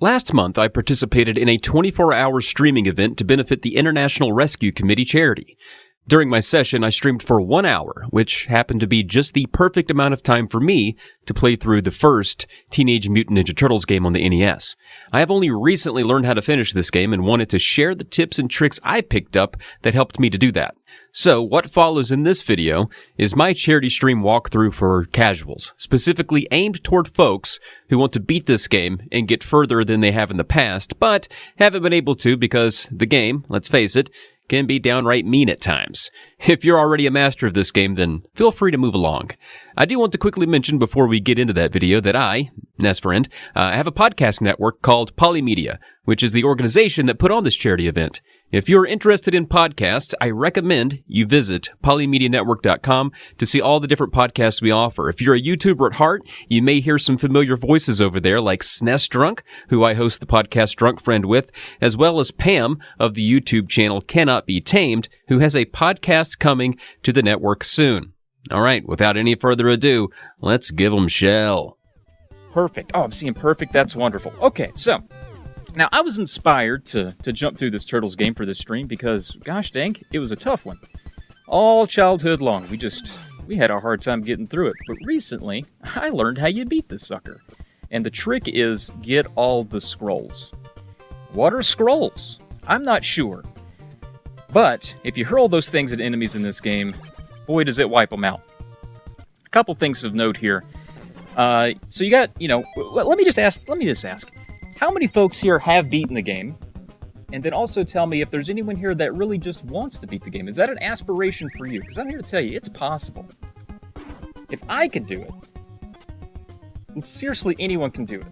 Last month, I participated in a 24-hour streaming event to benefit the International Rescue Committee charity. During my session, I streamed for 1 hour, which happened to be just the perfect amount of time for me to play through the first Teenage Mutant Ninja Turtles game on the NES. I have only recently learned how to finish this game and wanted to share the tips and tricks I picked up that helped me to do that. So, what follows in this video is my charity stream walkthrough for casuals, specifically aimed toward folks who want to beat this game and get further than they have in the past, but haven't been able to because the game, let's face it, can be downright mean at times. If you're already a master of this game, then feel free to move along. I do want to quickly mention before we get into that video that I, SNESdrunk, have a podcast network called Polymedia, which is the organization that put on this charity event. If you're interested in podcasts, I recommend you visit polymedianetwork.com to see all the different podcasts we offer. If you're a YouTuber at heart, you may hear some familiar voices over there like SNESdrunk, who I host the podcast DrunkFriend with, as well as Pam of the YouTube channel Cannot Be Tamed, who has a podcast coming to the network soon. All right, without any further ado, let's give them shell. Perfect. Oh, I'm seeing perfect. That's wonderful. Okay, so now I was inspired to jump through this Turtles game for this stream because, gosh dang, it was a tough one. All childhood long, we had a hard time getting through it. But recently, I learned how you beat this sucker. And the trick is get all the scrolls. What are scrolls? I'm not sure. But if you hurl those things at enemies in this game, boy, does it wipe them out. A couple things of note here. So you got, let me just ask, how many folks here have beaten the game? And then also tell me if there's anyone here that really just wants to beat the game. Is that an aspiration for you? Because I'm here to tell you, it's possible. If I could do it, and seriously, anyone can do it.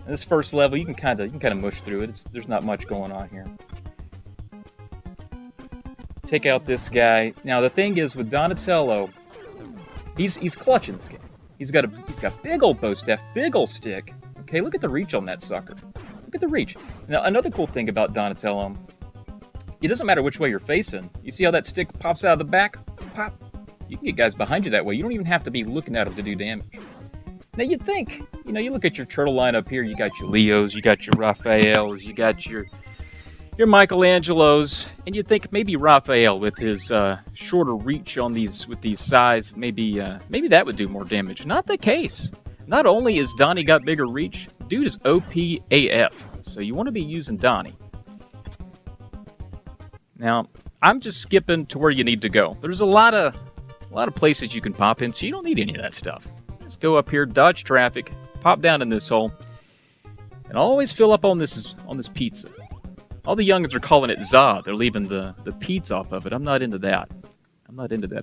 And this first level, you can kind of mush through it. There's not much going on here. Take out this guy. Now the thing is with Donatello, he's clutching this game. He's got big old bow staff, big old stick. Okay, look at the reach on that sucker. Look at the reach. Now another cool thing about Donatello, it doesn't matter which way you're facing. You see how that stick pops out of the back? Pop. You can get guys behind you that way. You don't even have to be looking at them to do damage. Now you'd think, you look at your turtle line up here. You got your Leos, you got your Raphaels, you got your Michelangelos, and you'd think maybe Raphael with his shorter reach on with these size, maybe that would do more damage. Not the case. Not only is Donnie got bigger reach, dude is OP AF. So you want to be using Donnie. Now, I'm just skipping to where you need to go. There's a lot of places you can pop in, so you don't need any of that stuff. Just go up here, dodge traffic, pop down in this hole, and always fill up on this pizza. All the youngins are calling it za. They're leaving the pizza off of it. I'm not into that.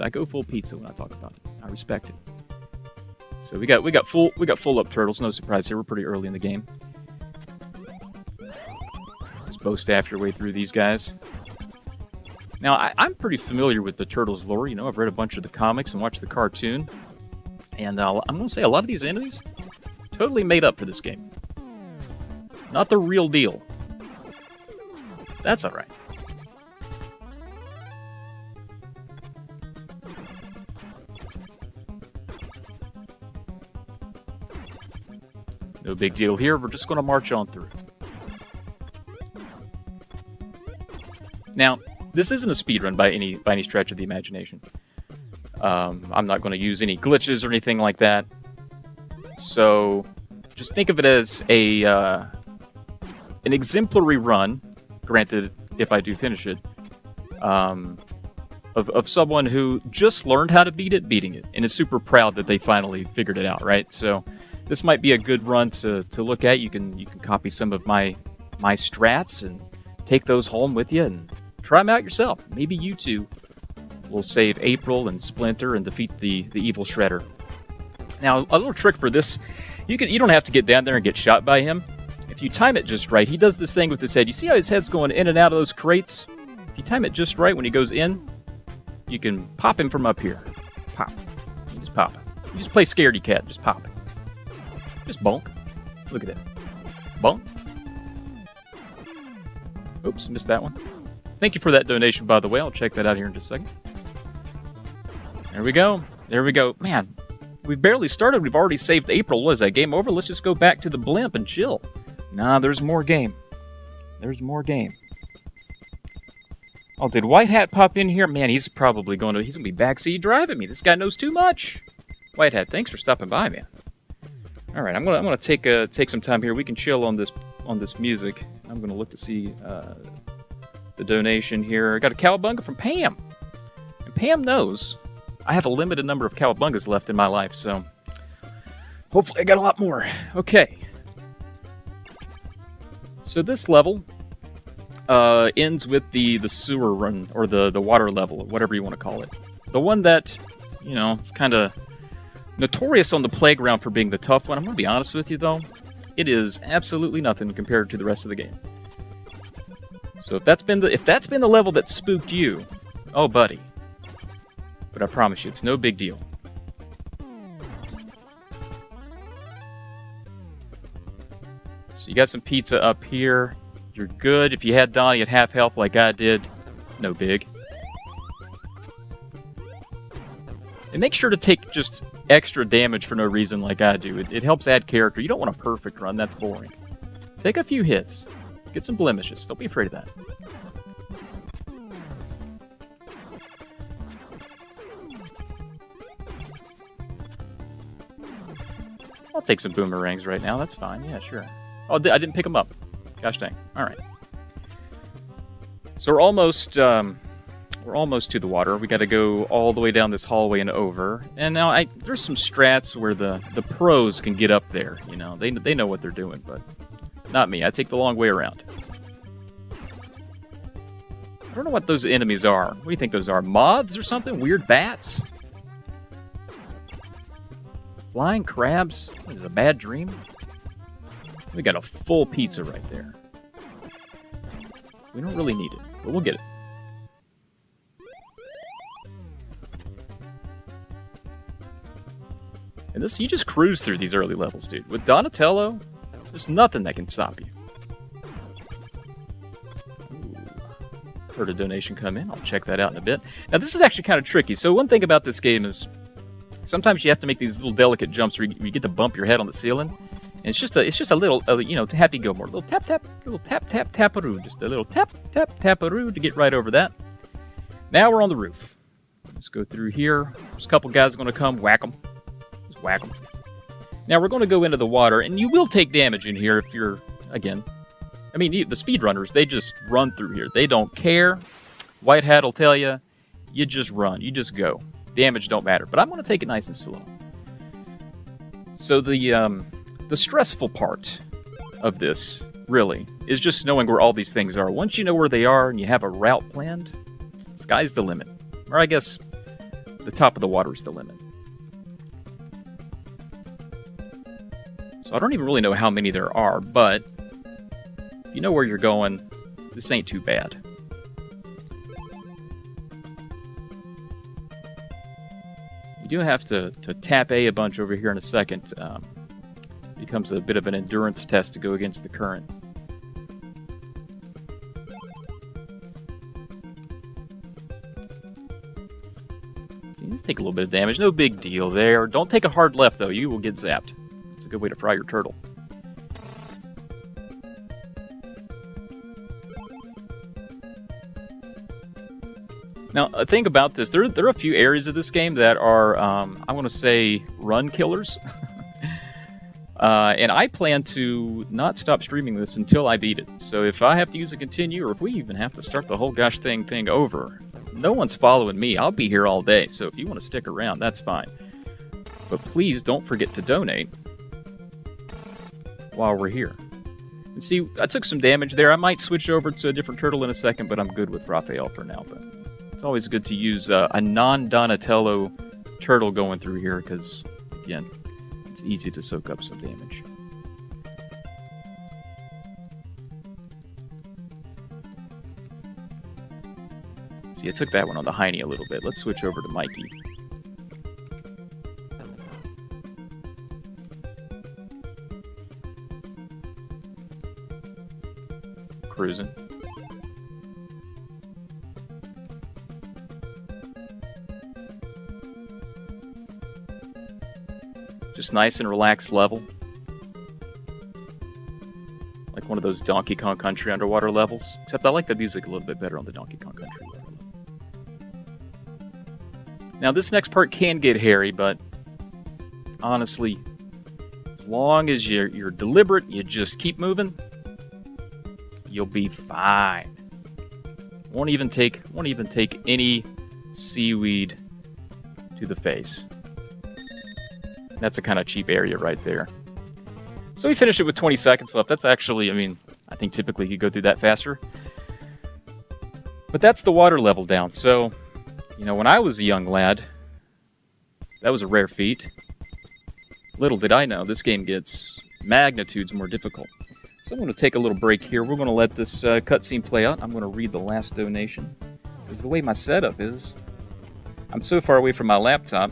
I go full pizza when I talk about it. I respect it. So we got full up turtles. No surprise here. We're pretty early in the game. Just bow staff your way through these guys. Now I'm pretty familiar with the Turtles lore. I've read a bunch of the comics and watched the cartoon. And I'm going to say a lot of these enemies totally made up for this game. Not the real deal. That's alright. No big deal here. We're just going to march on through. Now, this isn't a speedrun by any stretch of the imagination. I'm not going to use any glitches or anything like that. So, just think of it as an exemplary run. Granted, if I do finish it, of someone who just learned how to beating it, and is super proud that they finally figured it out, right? So this might be a good run to look at. You can copy some of my strats and take those home with you and try them out yourself. Maybe you too will save April and Splinter and defeat the evil Shredder. Now, a little trick for this, you don't have to get down there and get shot by him. If you time it just right, he does this thing with his head. You see how his head's going in and out of those crates? If you time it just right when he goes in, you can pop him from up here. Pop. You just pop it. You just play scaredy cat. Just pop it. Just bonk. Look at that. Bonk. Oops, missed that one. Thank you for that donation, by the way. I'll check that out here in just a second. There we go. Man, We've barely started. We've already saved April. What is that, game over? Let's just go back to the blimp and chill. Nah, there's more game. There's more game. Oh, did White Hat pop in here? Man, he's gonna be backseat driving me. This guy knows too much. White Hat, thanks for stopping by, man. All right, I'm gonna take some time here. We can chill on this music. I'm gonna look to see the donation here. I got a cowabunga from Pam, and Pam knows I have a limited number of cowabungas left in my life, so hopefully I got a lot more. Okay. So this level ends with the sewer run, or the water level, or whatever you want to call it. The one that, is kind of notorious on the playground for being the tough one. I'm going to be honest with you, though. It is absolutely nothing compared to the rest of the game. So if that's been the level that spooked you, oh, buddy. But I promise you, it's no big deal. So you got some pizza up here. You're good. If you had Donnie at half health like I did, no big. And make sure to take just extra damage for no reason like I do. It helps add character. You don't want a perfect run. That's boring. Take a few hits. Get some blemishes. Don't be afraid of that. I'll take some boomerangs right now. That's fine. Yeah, sure. Oh, I didn't pick them up. Gosh dang. All right. So we're almost to the water. We got to go all the way down this hallway and over. And now there's some strats where the pros can get up there. They know what they're doing, but not me. I take the long way around. I don't know what those enemies are. What do you think those are? Moths or something? Weird bats? Flying crabs? What is it, a bad dream? We got a full pizza right there. We don't really need it, but we'll get it. And you just cruise through these early levels, dude. With Donatello, there's nothing that can stop you. Ooh. Heard a donation come in. I'll check that out in a bit. Now, this is actually kind of tricky. So one thing about this game is sometimes you have to make these little delicate jumps where you get to bump your head on the ceiling. And it's just a little, Happy Gilmore. A little tap, taparoo. Just a little tap, taparoo to get right over that. Now we're on the roof. Let's go through here. There's a couple guys going to come. Whack them. Just whack them. Now we're going to go into the water, and you will take damage in here if you're, again, the speedrunners, they just run through here. They don't care. White Hat will tell you, you just run. You just go. Damage don't matter. But I'm going to take it nice and slow. So the stressful part of this, really, is just knowing where all these things are. Once you know where they are and you have a route planned, sky's the limit. Or I guess the top of the water is the limit. So I don't even really know how many there are, but if you know where you're going, this ain't too bad. You do have to tap A bunch over here in a second. Becomes a bit of an endurance test to go against the current. You just take a little bit of damage. No big deal there. Don't take a hard left, though. You will get zapped. It's a good way to fry your turtle. Now, think about this. There are a few areas of this game that are, I want to say, run killers. And I plan to not stop streaming this until I beat it. So if I have to use a continue, or if we even have to start the whole gosh thing over, no one's following me. I'll be here all day. So if you want to stick around, that's fine. But please don't forget to donate while we're here. And see, I took some damage there. I might switch over to a different turtle in a second, but I'm good with Raphael for now. But it's always good to use a non-Donatello turtle going through here because, again, it's easy to soak up some damage. See, I took that one on the hiney a little bit. Let's switch over to Mikey. Cruising. Just nice and relaxed level. Like one of those Donkey Kong Country underwater levels. Except I like the music a little bit better on the Donkey Kong Country level. Now this next part can get hairy, but honestly, as long as you're deliberate, you just keep moving, you'll be fine. Won't even take any seaweed to the face. That's a kind of cheap area right there. So we finished it with 20 seconds left. That's actually, I think typically you go through that faster. But that's the water level down. So, when I was a young lad, that was a rare feat. Little did I know, this game gets magnitudes more difficult. So I'm going to take a little break here. We're going to let this cutscene play out. I'm going to read the last donation. Because the way my setup is, I'm so far away from my laptop,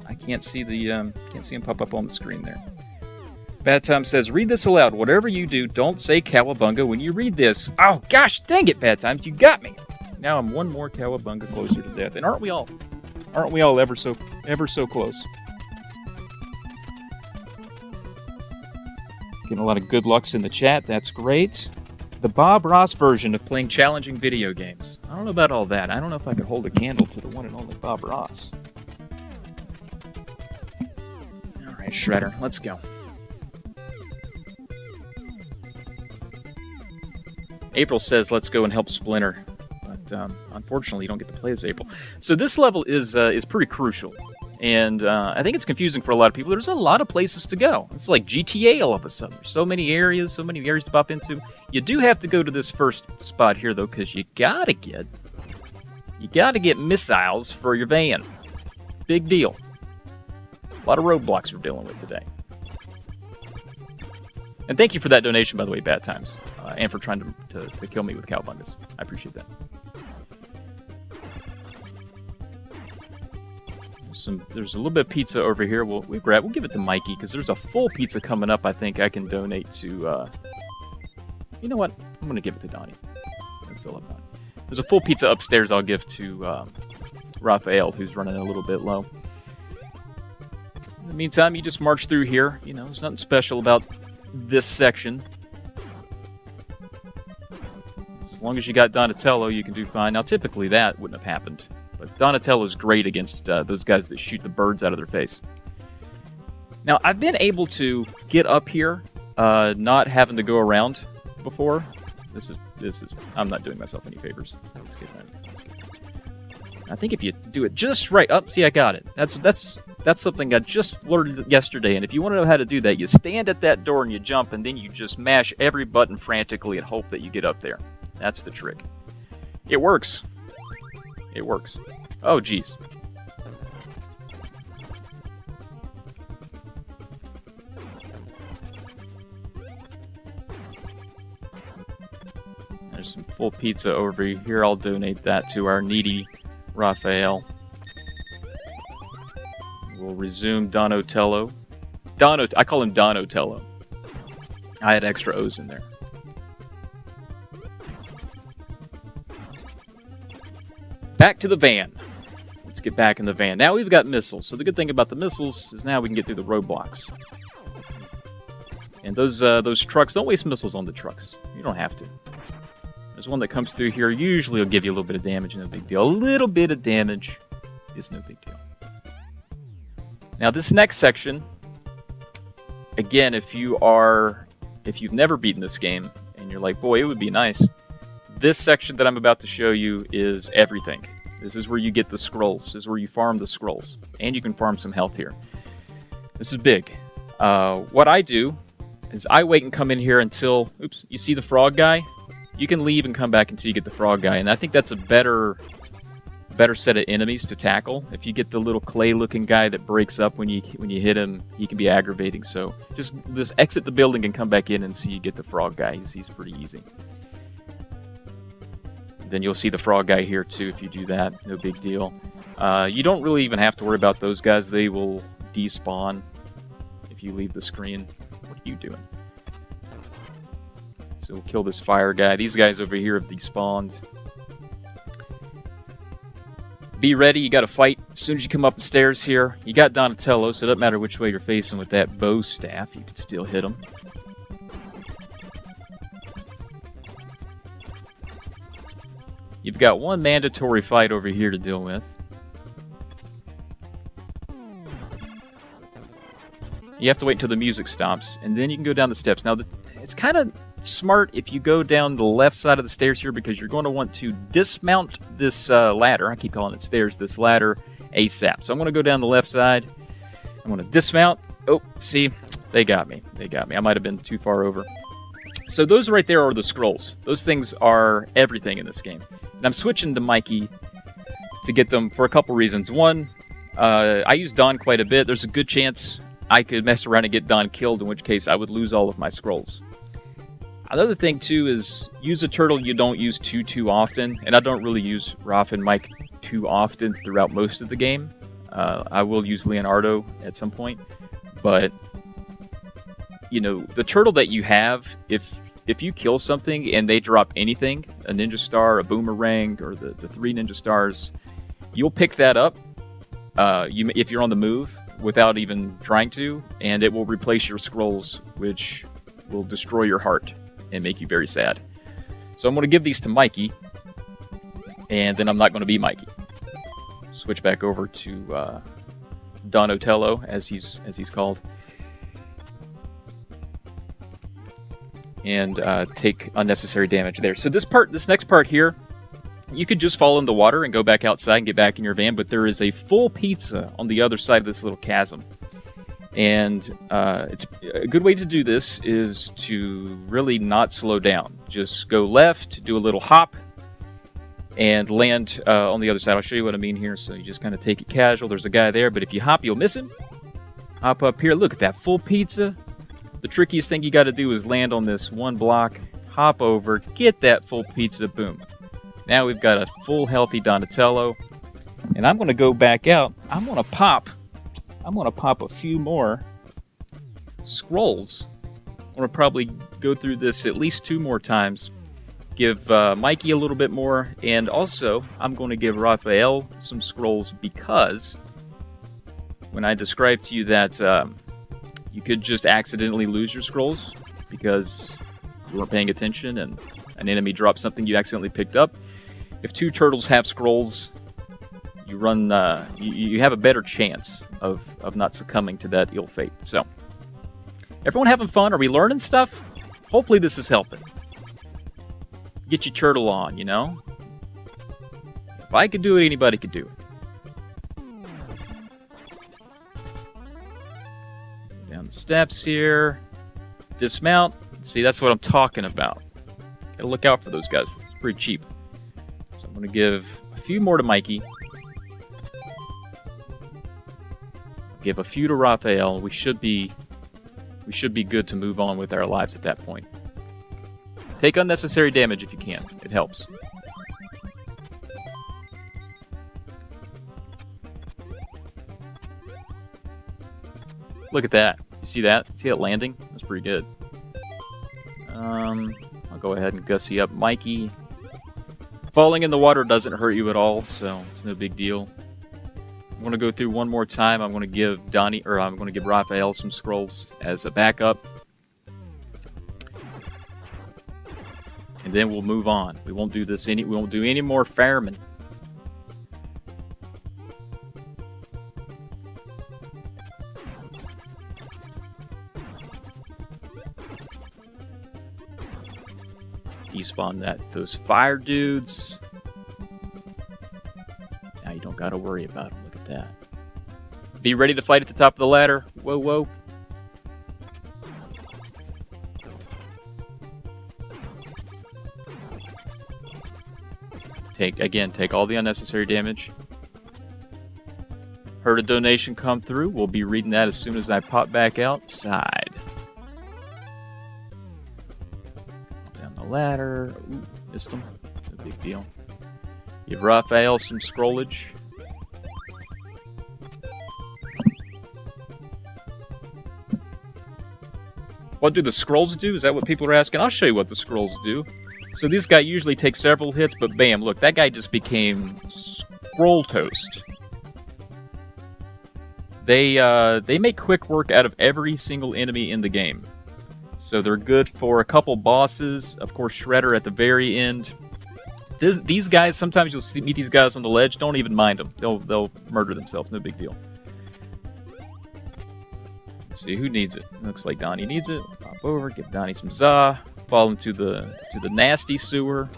I can't see him pop up on the screen there. Bad Time says, read this aloud. Whatever you do, don't say cowabunga when you read this. Oh, gosh, dang it, Bad Times, you got me. Now I'm one more cowabunga closer to death. And aren't we all? Aren't we all ever so close? Getting a lot of good lucks in the chat. That's great. The Bob Ross version of playing challenging video games. I don't know about all that. I don't know if I could hold a candle to the one and only Bob Ross. All right, Shredder, let's go. April says, let's go and help Splinter. But unfortunately, you don't get to play as April. So this level is pretty crucial. And I think it's confusing for a lot of people. There's a lot of places to go. It's like GTA all of a sudden. There's so many areas to pop into. You do have to go to this first spot here, though, because you gotta get missiles for your van. Big deal. A lot of roadblocks we're dealing with today. And thank you for that donation, by the way, Bad Times. And for trying to kill me with cowabungas. I appreciate that. There's a little bit of pizza over here. We'll give it to Mikey, because there's a full pizza coming up I think I can donate to... you know what? I'm going to give it to Donnie. Fill up Donnie. There's a full pizza upstairs I'll give to Raphael, who's running a little bit low. In the meantime, you just march through here. There's nothing special about this section. As long as you got Donatello, you can do fine. Now, typically that wouldn't have happened. But Donatello's great against those guys that shoot the birds out of their face. Now, I've been able to get up here, not having to go around before. This is. I'm not doing myself any favors. Let's get that. I think if you do it just right, see, I got it. That's something I just learned yesterday. And if you want to know how to do that, you stand at that door and you jump, and then you just mash every button frantically and hope that you get up there. That's the trick. It works. It works. Oh, geez. There's some full pizza over here. I'll donate that to our needy Raphael. We'll resume Donatello. I call him Donatello. I had extra O's in there. Back to the van. Let's get back in the van. Now we've got missiles. So the good thing about the missiles is now we can get through the roadblocks. And those trucks, don't waste missiles on the trucks. You don't have to. There's one that comes through here. Usually will give you a little bit of damage, no big deal. A little bit of damage is no big deal. Now this next section, again, if you've never beaten this game and you're like, boy, it would be nice. This section that I'm about to show you is everything. This is where you get the scrolls. This is where you farm the scrolls. And you can farm some health here. This is big. What I do is I wait and come in here until... Oops, you see the frog guy? You can leave and come back until you get the frog guy. And I think that's a better set of enemies to tackle. If you get the little clay-looking guy that breaks up when you hit him, he can be aggravating. So just exit the building and come back in until you get the frog guy. He's pretty easy. Then you'll see the frog guy here too if you do that. No big deal. You don't really even have to worry about those guys. They will despawn if you leave the screen. What are you doing? So we'll kill this fire guy. These guys over here have despawned. Be ready. You got to fight soon as you come up the stairs here, you got Donatello, so it doesn't matter which way you're facing with that bow staff, you can still hit him. You've got one mandatory fight over here to deal with. You have to wait until the music stops, and then you can go down the steps. Now, it's kind of smart if you go down the left side of the stairs here, because you're going to want to dismount this ladder. I keep calling it stairs, this ladder, ASAP. So I'm going to go down the left side. I'm going to dismount. Oh, see, they got me. They got me. I might have been too far over. So those right there are the scrolls. Those things are everything in this game. And I'm switching to Mikey to get them for a couple reasons. One, I use Don quite a bit. There's a good chance I could mess around and get Don killed, in which case I would lose all of my scrolls. Another thing, too, is use a turtle you don't use too often. And I don't really use Raph and Mike too often throughout most of the game. I will use Leonardo at some point. But, you know, the turtle that you have, if you kill something and they drop anything, a ninja star, a boomerang, or the 3 ninja stars, you'll pick that up if you're on the move without even trying to, and it will replace your scrolls, which will destroy your heart and make you very sad. So I'm going to give these to Mikey, and then I'm not going to be Mikey. Switch back over to Donatello, as he's called. And take unnecessary damage there. So this next part here, you could just fall in the water and go back outside and get back in your van, but there is a full pizza on the other side of this little chasm. And it's a good way to do this is to really not slow down. Just go left, do a little hop, and land on the other side. I'll show you what I mean here. So you just kind of take it casual. There's a guy there, but if you hop, you'll miss him. Hop up here. Look at that full pizza. The trickiest thing you got to do is land on this one block, hop over, get that full pizza, boom. Now we've got a full healthy Donatello, and I'm going to go back out. I'm going to pop a few more scrolls. I'm going to probably go through this at least 2 more times. Give Mikey a little bit more, and also I'm going to give Raphael some scrolls, because when I described to you that you could just accidentally lose your scrolls because you weren't paying attention and an enemy dropped something you accidentally picked up. If 2 turtles have scrolls, you run. You have a better chance of not succumbing to that ill fate. So, everyone having fun? Are we learning stuff? Hopefully this is helping. Get your turtle on, you know? If I could do it, anybody could do it. Down the steps here. Dismount. See, that's what I'm talking about. Gotta look out for those guys. It's pretty cheap. So I'm going to give a few more to Mikey. Give a few to Raphael. We should be good to move on with our lives at that point. Take unnecessary damage if you can. It helps. Look at that. You see that? See that landing? That's pretty good. I'll go ahead and gussy up Mikey. Falling in the water doesn't hurt you at all, so it's no big deal. I'm going to go through one more time. I'm going to give I'm going to give Raphael some scrolls as a backup. And then we'll move on. We won't do any more firemen. Despawn those fire dudes. Now you don't gotta worry about them. Look at that. Be ready to fight at the top of the ladder. Whoa, whoa. Take all the unnecessary damage. Heard a donation come through. We'll be reading that as soon as I pop back outside. Down the ladder. Ooh, missed him. No big deal. Give Raphael some scrollage. What do the scrolls do? Is that what people are asking? I'll show you what the scrolls do. So this guy usually takes several hits, but bam, look, that guy just became scroll toast. They make quick work out of every single enemy in the game. So they're good for a couple bosses. Of course, Shredder at the very end. These guys, sometimes you'll meet these guys on the ledge. Don't even mind them. They'll murder themselves. No big deal. Let's see, who needs it? Looks like Donnie needs it. Pop over, give Donnie some za. Fall into the nasty sewer.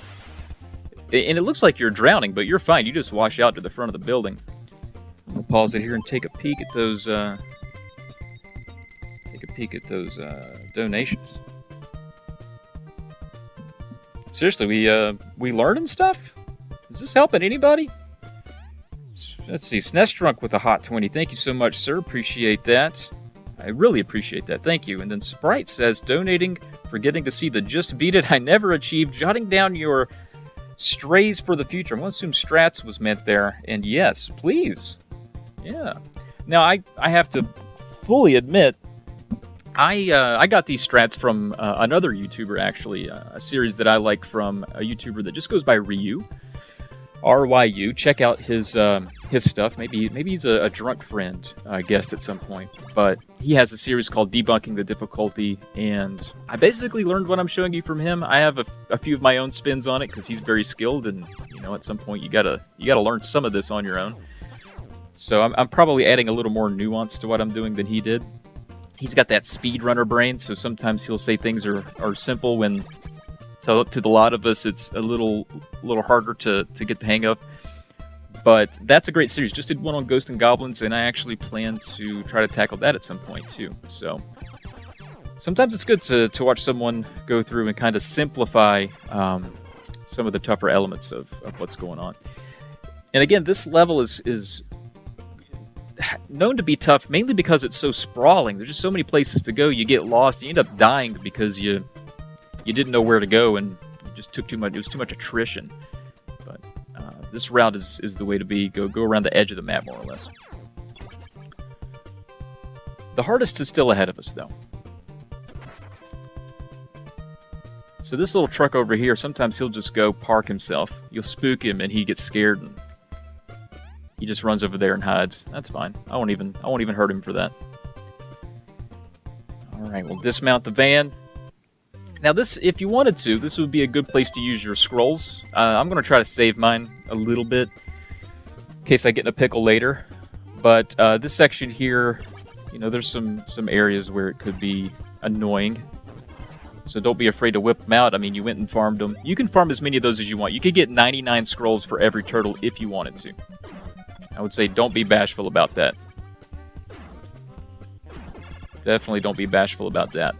And it looks like you're drowning, but you're fine. You just wash out to the front of the building. I'm gonna pause it here and take a peek at those. Donations. Seriously, we learning stuff? Is this helping anybody? Let's see, SNESdrunk with a hot 20. Thank you so much, sir. Appreciate that. I really appreciate that. Thank you. And then Sprite says, donating for getting to see the Just Beat It I never achieved, jotting down your strays for the future. I'm going to assume strats was meant there. And yes, please. Yeah. Now, I have to fully admit, I got these strats from another YouTuber, actually, a series that I like from a YouTuber that just goes by Ryu, RYU. Check out his stuff. Maybe he's a DrunkFriend guest at some point, but he has a series called Debunking the Difficulty, and I basically learned what I'm showing you from him. I have a few of my own spins on it because he's very skilled, and at some point you gotta learn some of this on your own. So I'm probably adding a little more nuance to what I'm doing than he did. He's got that speedrunner brain, so sometimes he'll say things are simple when to the lot of us it's a little harder to get the hang of. But that's a great series. Just did one on Ghosts and Goblins, and I actually plan to try to tackle that at some point too. So sometimes it's good to watch someone go through and kind of simplify some of the tougher elements of what's going on. And again, this level is known to be tough mainly because it's so sprawling. There's just so many places to go. You get lost. You end up dying because you didn't know where to go, and you just took too much. It was too much attrition. But this route is the way to be. Go around the edge of the map, more or less. The hardest is still ahead of us, though. So this little truck over here, sometimes he'll just go park himself. You'll spook him, and he gets scared, and he just runs over there and hides. That's fine. I won't even hurt him for that. All right, we'll dismount the van. Now this, if you wanted to, this would be a good place to use your scrolls. I'm going to try to save mine a little bit in case I get in a pickle later. But this section here, there's some areas where it could be annoying. So don't be afraid to whip them out. I mean, you went and farmed them. You can farm as many of those as you want. You could get 99 scrolls for every turtle if you wanted to. I would say don't be bashful about that. Definitely don't be bashful about that.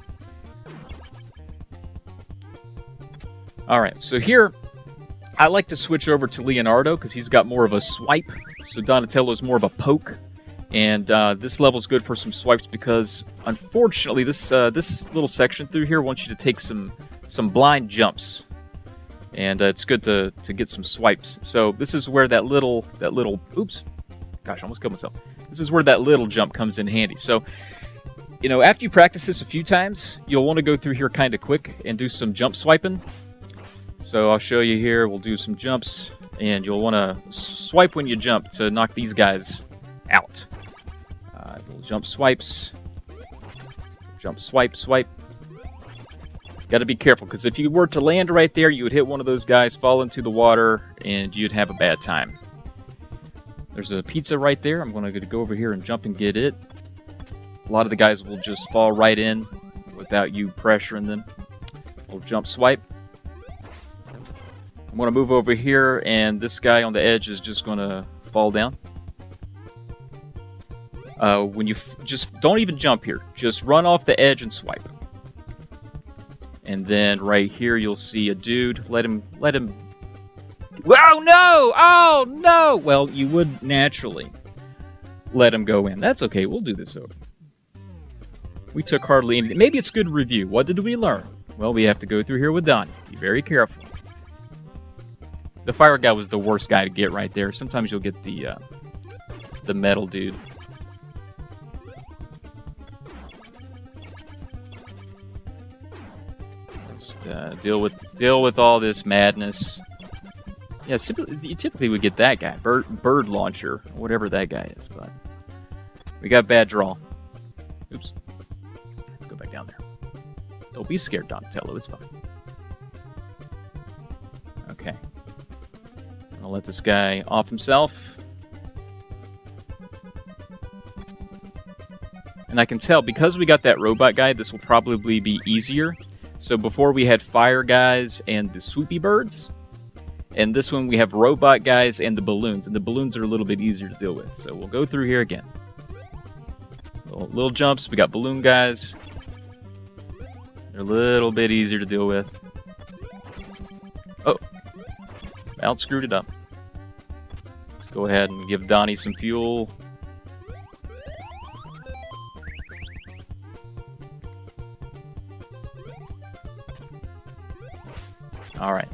Alright, so here, I like to switch over to Leonardo because he's got more of a swipe. So Donatello's more of a poke. And this level's good for some swipes because, unfortunately, this little section through here wants you to take some blind jumps. And it's good to get some swipes. So this is where that little, oops, gosh, I almost killed myself. This is where that little jump comes in handy. So, after you practice this a few times, you'll want to go through here kind of quick and do some jump swiping. So I'll show you here. We'll do some jumps, and you'll want to swipe when you jump to knock these guys out. Little jump swipes. Jump, swipe. Got to be careful, because if you were to land right there, you would hit one of those guys, fall into the water, and you'd have a bad time. There's a pizza right there. I'm going to go over here and jump and get it. A lot of the guys will just fall right in without you pressuring them. Little jump swipe. I'm going to move over here, and this guy on the edge is just going to fall down. When you just don't even jump here. Just run off the edge and swipe. And then right here you'll see a dude. Let him. Oh no! Oh no! Well, you would naturally let him go in. That's okay. We'll do this over. We took hardly anything. Maybe it's good to review. What did we learn? Well, we have to go through here with Donnie. Be very careful. The fire guy was the worst guy to get right there. Sometimes you'll get the metal dude. Just deal with all this madness. Yeah, you typically would get that guy, bird launcher, whatever that guy is. But We got bad draw. Oops. Let's go back down there. Don't be scared, Donatello. It's fine. Okay. I'll let this guy off himself. And I can tell, because we got that robot guy, this will probably be easier. So before we had fire guys and the swoopy birds. And this one we have robot guys and the balloons. And the balloons are a little bit easier to deal with. So we'll go through here again. Little jumps. We got balloon guys. They're a little bit easier to deal with. Oh. Out screwed it up. Let's go ahead and give Donnie some fuel. Alright.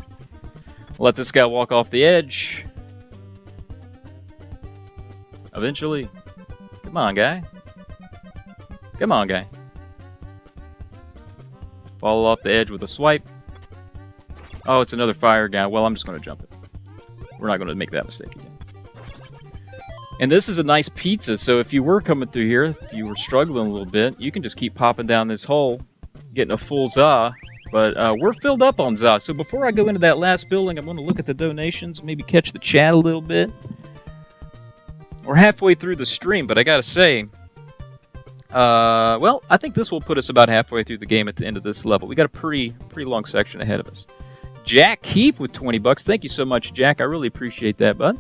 Let this guy walk off the edge. Eventually. Come on, guy. Come on, guy. Follow off the edge with a swipe. Oh, it's another fire guy. Well, I'm just going to jump it. We're not going to make that mistake again. And this is a nice pizza, so if you were coming through here, if you were struggling a little bit, you can just keep popping down this hole, getting a full za. But we're filled up on za. So before I go into that last building, I'm going to look at the donations, maybe catch the chat a little bit. We're halfway through the stream, but I got to say, well, I think this will put us about halfway through the game at the end of this level. We got a pretty long section ahead of us. Jack Keefe with 20 bucks. Thank you so much, Jack. I really appreciate that, bud.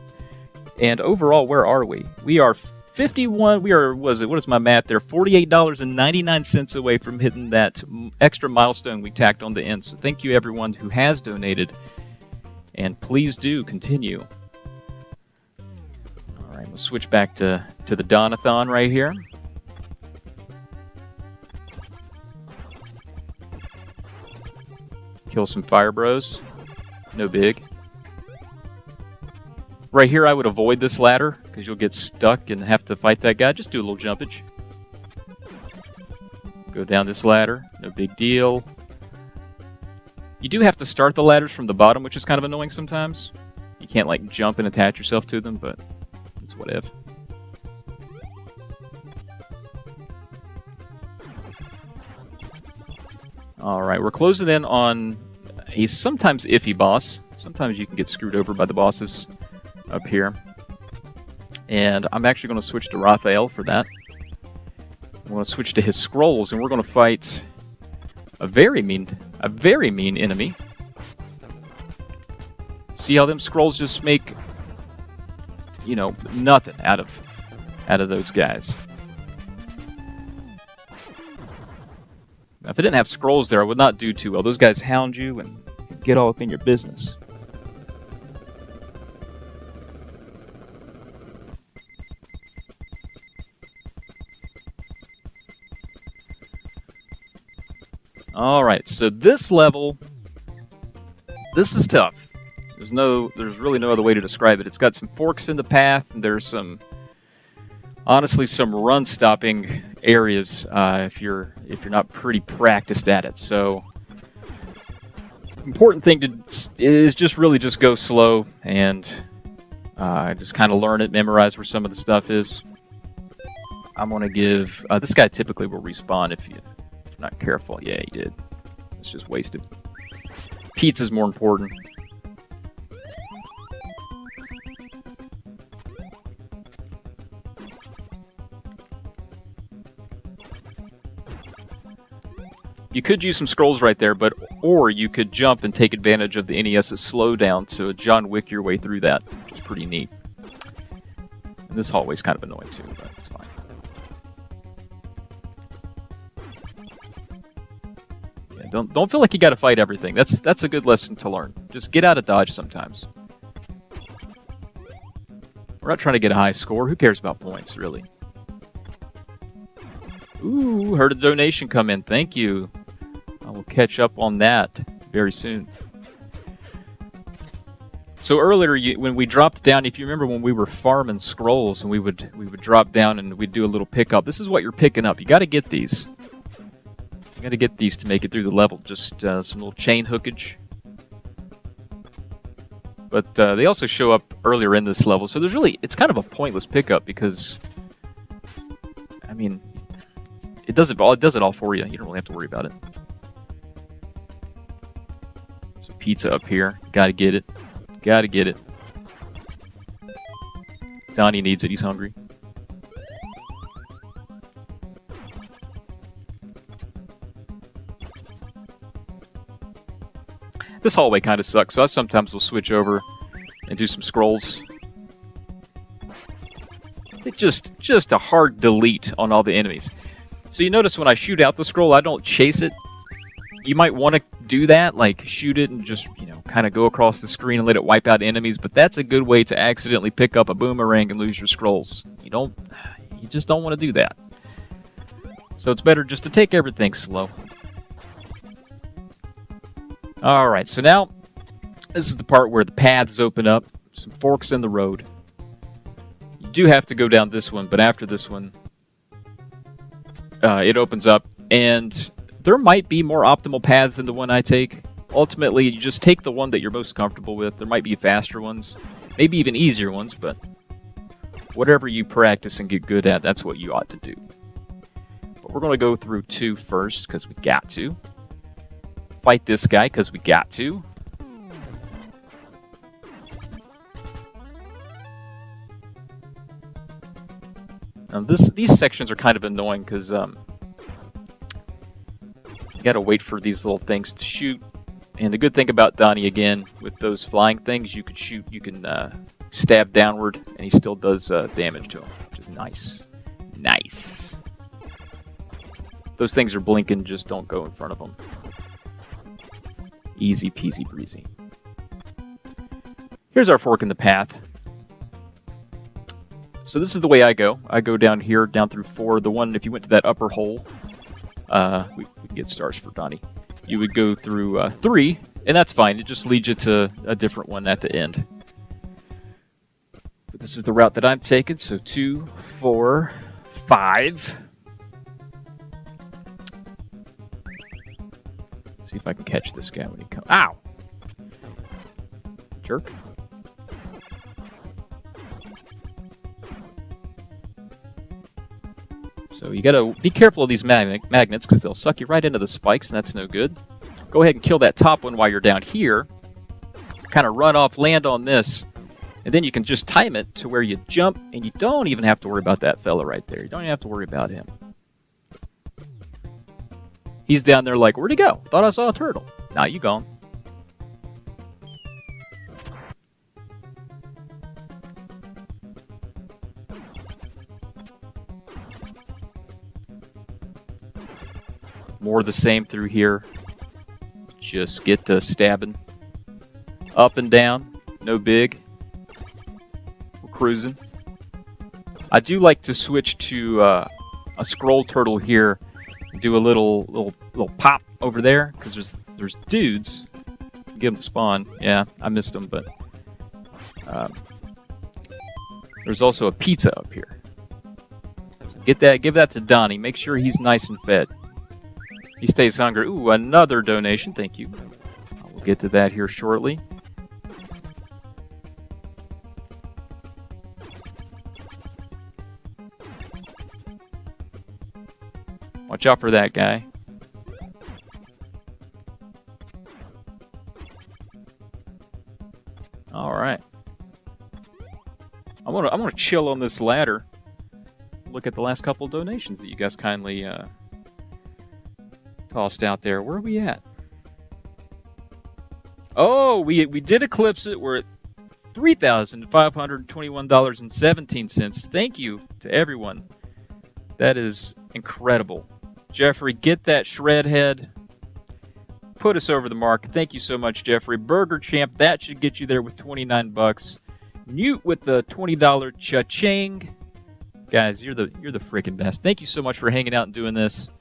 And overall, where are we? We are 51. We are, what is my math there? $48.99 away from hitting that extra milestone we tacked on the end. So thank you, everyone who has donated. And please do continue. All right, we'll switch back to the Donathon right here. Kill some fire bros. No big. Right here, I would avoid this ladder, because you'll get stuck and have to fight that guy. Just do a little jumpage. Go down this ladder. No big deal. You do have to start the ladders from the bottom, which is kind of annoying sometimes. You can't, like, jump and attach yourself to them, but it's what if. Alright, we're closing in on a sometimes iffy boss. Sometimes you can get screwed over by the bosses up here. And I'm actually going to switch to Raphael for that. I'm going to switch to his scrolls, and we're going to fight a very mean enemy. See how them scrolls just make, you know, nothing out of those guys. Now, if I didn't have scrolls there, I would not do too well. Those guys hound you and get all up in your business. Alright, so this level, this is tough. There's really no other way to describe it. It's got some forks in the path, and there's honestly some run-stopping areas if you're not pretty practiced at it. So, important thing is just really go slow and just kind of learn it, memorize where some of the stuff is. I'm gonna give this guy typically will respawn if you're not careful. Yeah, he did. It's just wasted. Pizza's more important. You could use some scrolls right there, or you could jump and take advantage of the NES's slowdown to John Wick your way through that, which is pretty neat. And this hallway's kind of annoying too, but it's fine. Yeah, don't feel like you got to fight everything. That's a good lesson to learn. Just get out of dodge sometimes. We're not trying to get a high score. Who cares about points, really? Ooh, heard a donation come in. Thank you. I will catch up on that very soon. So earlier, when we dropped down, if you remember when we were farming scrolls and we would drop down and we'd do a little pickup, this is what you're picking up. You got to get these. You got to get these to make it through the level. Just some little chain hookage. But they also show up earlier in this level, so it's kind of a pointless pickup because I mean, it does it all for you. You don't really have to worry about it. So pizza up here. Gotta get it. Gotta get it. Donnie needs it. He's hungry. This hallway kind of sucks, so I sometimes will switch over and do some scrolls. It's just a hard delete on all the enemies. So you notice when I shoot out the scroll, I don't chase it. You might want to do that, like shoot it and just, kind of go across the screen and let it wipe out enemies, but that's a good way to accidentally pick up a boomerang and lose your scrolls. You just don't want to do that. So it's better just to take everything slow. Alright, so now this is the part where the paths open up, some forks in the road. You do have to go down this one, but after this one, it opens up, and there might be more optimal paths than the one I take. Ultimately, you just take the one that you're most comfortable with. There might be faster ones, maybe even easier ones, but whatever you practice and get good at, that's what you ought to do. But we're going to go through 2 first, because we got to. Fight this guy, because we got to. Now these sections are kind of annoying, because you gotta wait for these little things to shoot. And the good thing about Donnie, again, with those flying things, you can shoot, you can stab downward, and he still does damage to him, which is nice. Nice. If those things are blinking, just don't go in front of them. Easy peasy breezy. Here's our fork in the path. So this is the way I go. I go down here, down through 4. The one, if you went to that upper hole, we can get stars for Donnie. You would go through 3, and that's fine. It just leads you to a different one at the end. But this is the route that I'm taking, so 2, 4, 5. See if I can catch this guy when he comes. Ow! Jerk. So you gotta be careful of these magnets, because they'll suck you right into the spikes, and that's no good. Go ahead and kill that top one while you're down here. Kind of run off, land on this, and then you can just time it to where you jump, and you don't even have to worry about that fella right there. You don't even have to worry about him. He's down there like, where'd he go? Thought I saw a turtle. Nah, you gone. More of the same through here. Just get to stabbing. Up and down. No big. We're cruising. I do like to switch to a scroll turtle here. Do a little pop over there, because there's dudes. Get them to spawn. Yeah, I missed them, but there's also a pizza up here. So get that. Give that to Donnie. Make sure he's nice and fed. He stays hungry. Ooh, another donation. Thank you. We'll get to that here shortly. Watch out for that guy. All right. I'm gonna chill on this ladder. Look at the last couple of donations that you guys kindly tossed out there. Where are we at? Oh, we did eclipse it. We're at $3,521.17. Thank you to everyone. That is incredible. Jeffrey, get that shred head. Put us over the mark. Thank you so much, Jeffrey. Burger Champ, that should get you there with $29. Newt with the $20 cha-ching. Guys, you're the freaking best. Thank you so much for hanging out and doing this.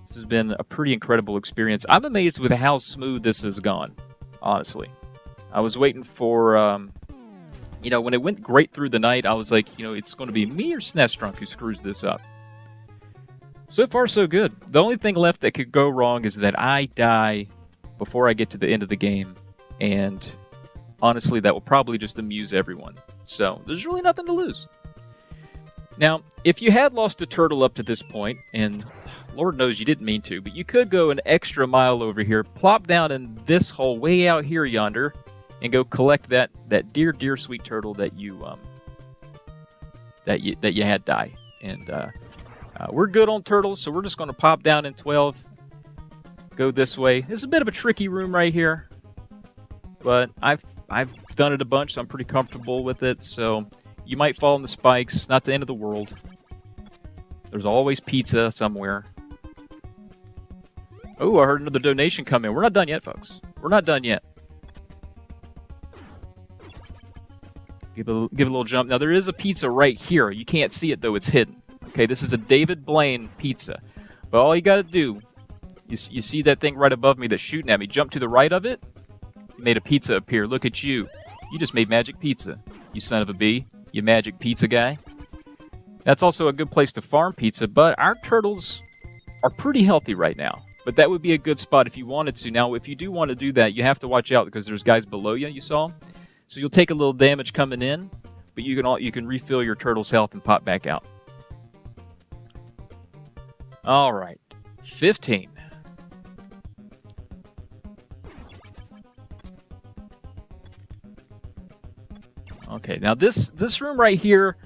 This has been a pretty incredible experience. I'm amazed with how smooth this has gone, honestly. I was waiting for, when it went great through the night, I was like, it's going to be me or SNESdrunk who screws this up. So far, so good. The only thing left that could go wrong is that I die before I get to the end of the game. And honestly, that will probably just amuse everyone. So there's really nothing to lose. Now, if you had lost a turtle up to this point, and Lord knows you didn't mean to, but you could go an extra mile over here, plop down in this hole way out here yonder, and go collect that dear sweet turtle that you had die. And we're good on turtles, so we're just going to pop down in 12, go this way. It's a bit of a tricky room right here, but I've done it a bunch, so I'm pretty comfortable with it. So you might fall in the spikes, not the end of the world. There's always pizza somewhere. Oh, I heard another donation come in. We're not done yet, folks. We're not done yet. Give a little jump. Now, there is a pizza right here. You can't see it, though. It's hidden. Okay, this is a David Blaine pizza. But all you got to do, you see that thing right above me that's shooting at me. Jump to the right of it. You made a pizza appear. Look at you. You just made magic pizza, you son of a bee. You magic pizza guy. That's also a good place to farm pizza, but our turtles are pretty healthy right now. But that would be a good spot if you wanted to. Now, if you do want to do that, you have to watch out because there's guys below you saw. So you'll take a little damage coming in, but you can refill your turtle's health and pop back out. All right, 15. Okay, now this room right here,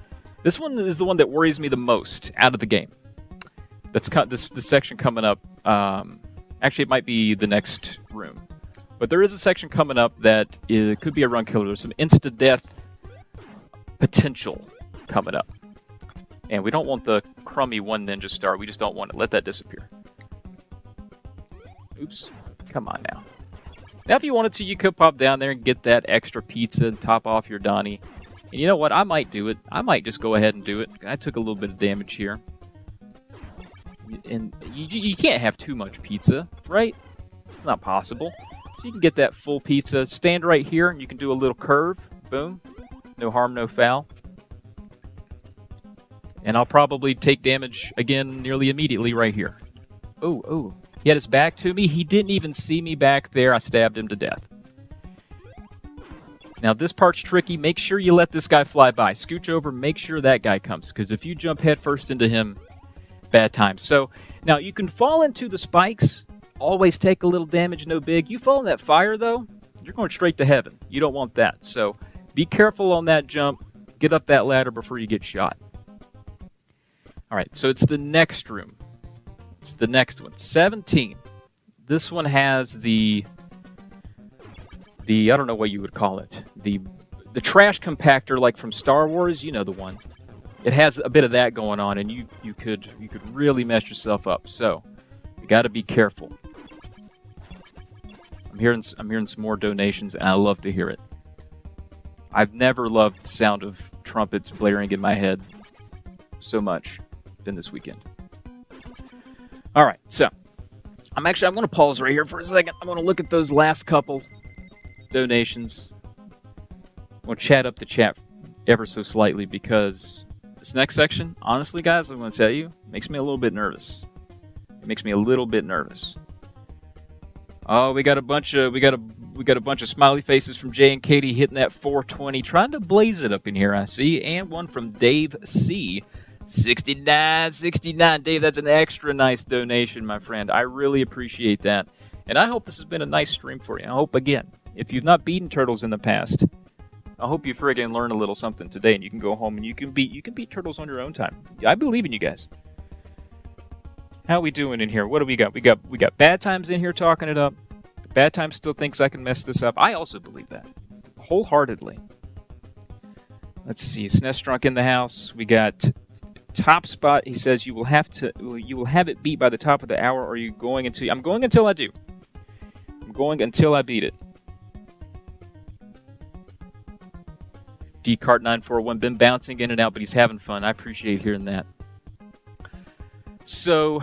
this one is the one that worries me the most out of the game. That's this section coming up. Actually, it might be the next room, but there is a section coming up that could be a run killer. There's some insta-death potential coming up, and we don't want the crummy one ninja star. We just don't want it. Let that disappear. Oops! Come on now. Now, if you wanted to, you could pop down there and get that extra pizza and top off your Donnie. And you know what? I might do it. I might just go ahead and do it. I took a little bit of damage here. And you can't have too much pizza, right? It's not possible. So you can get that full pizza. Stand right here, and you can do a little curve. Boom. No harm, no foul. And I'll probably take damage again nearly immediately right here. Oh. He had his back to me. He didn't even see me back there. I stabbed him to death. Now, this part's tricky. Make sure you let this guy fly by. Scooch over. Make sure that guy comes. Because if you jump headfirst into him, bad times. So, now, you can fall into the spikes. Always take a little damage, no big. You fall in that fire, though, you're going straight to heaven. You don't want that. So, be careful on that jump. Get up that ladder before you get shot. All right, so it's the next room. It's the next one, 17. This one has the I don't know what you would call it, the trash compactor, like from Star Wars. You know the one. It has a bit of that going on, and you could really mess yourself up. So you got to be careful. I'm hearing some more donations, and I love to hear it. I've never loved the sound of trumpets blaring in my head so much than this weekend. All right, so I'm going to pause right here for a second. I'm going to look at those last couple donations. I'm going to chat up the chat ever so slightly because this next section, honestly, guys, I'm going to tell you, makes me a little bit nervous. It makes me a little bit nervous. Oh, we got a bunch of smiley faces from Jay and Katie hitting that 420, trying to blaze it up in here. I see, and one from Dave C. 69. Dave, that's an extra nice donation, my friend. I really appreciate that. And I hope this has been a nice stream for you. I hope, again, if you've not beaten turtles in the past, I hope you friggin' learn a little something today and you can go home and you can beat turtles on your own time. I believe in you guys. How we doing in here? What do we got? We got Bad Times in here talking it up. Bad Times still thinks I can mess this up. I also believe that. Wholeheartedly. Let's see. SNESdrunk in the house. We got Top Spot. He says you will have it beat by the top of the hour. Or are you going until? I'm going until I do. I'm going until I beat it. DCart941 been bouncing in and out, but he's having fun. I appreciate hearing that. So